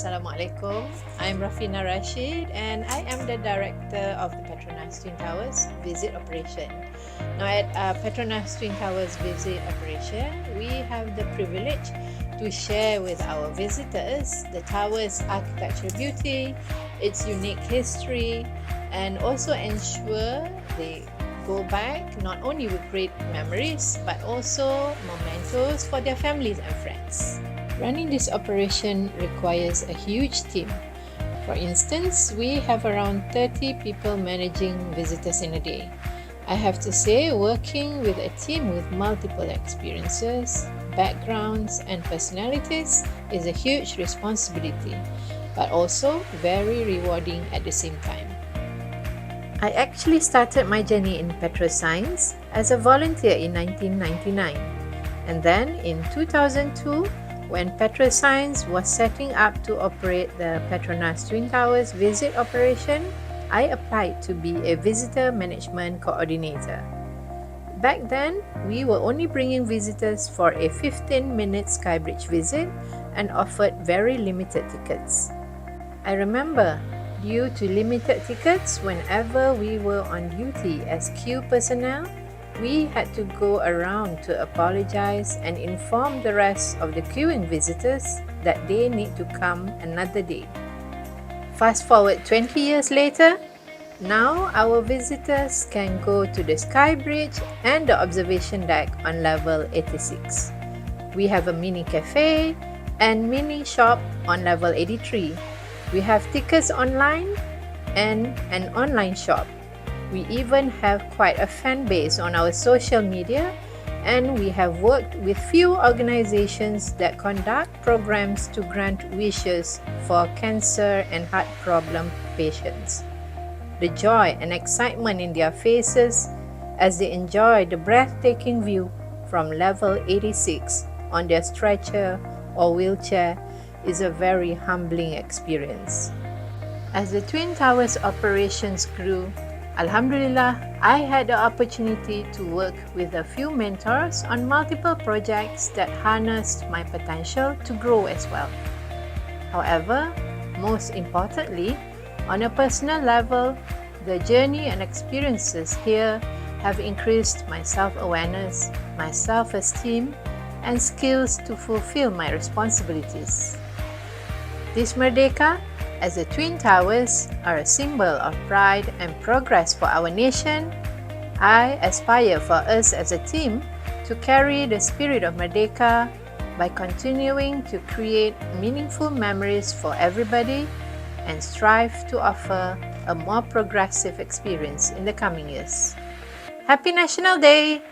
Assalamualaikum. I'm Rafina Rashid and I am the director of the Petronas Twin Towers Visit Operation. Now at Petronas Twin Towers Visit Operation, we have the privilege to share with our visitors the tower's architectural beauty, its unique history, and also ensure they go back not only with great memories but also mementos for their families and friends. Running this operation requires a huge team. For instance, we have around 30 people managing visitors in a day. I have to say, working with a team with multiple experiences, backgrounds, and personalities is a huge responsibility, but also very rewarding at the same time. I actually started my journey in Petrosains as a volunteer in 1999, and then in 2002, when Petrosains was setting up to operate the Petronas Twin Towers Visit Operation, I applied to be a visitor management coordinator. Back then, we were only bringing visitors for a 15-minute skybridge visit and offered very limited tickets. I remember, due to limited tickets, whenever we were on duty as queue personnel, we had to go around to apologize and inform the rest of the queuing visitors that they need to come another day. Fast forward 20 years later, now our visitors can go to the sky bridge and the observation deck on level 86. We have a mini cafe and mini shop on level 83. We have tickets online and an online shop. We even have quite a fan base on our social media, and we have worked with few organizations that conduct programs to grant wishes for cancer and heart problem patients. The joy and excitement in their faces as they enjoy the breathtaking view from level 86 on their stretcher or wheelchair is a very humbling experience. As the Twin Towers operations grew, Alhamdulillah, I had the opportunity to work with a few mentors on multiple projects that harnessed my potential to grow as well. However, most importantly, on a personal level, the journey and experiences here have increased my self-awareness, my self-esteem, and skills to fulfill my responsibilities. This Merdeka, as the Twin Towers are a symbol of pride and progress for our nation, I aspire for us as a team to carry the spirit of Merdeka by continuing to create meaningful memories for everybody and strive to offer a more progressive experience in the coming years. Happy National Day!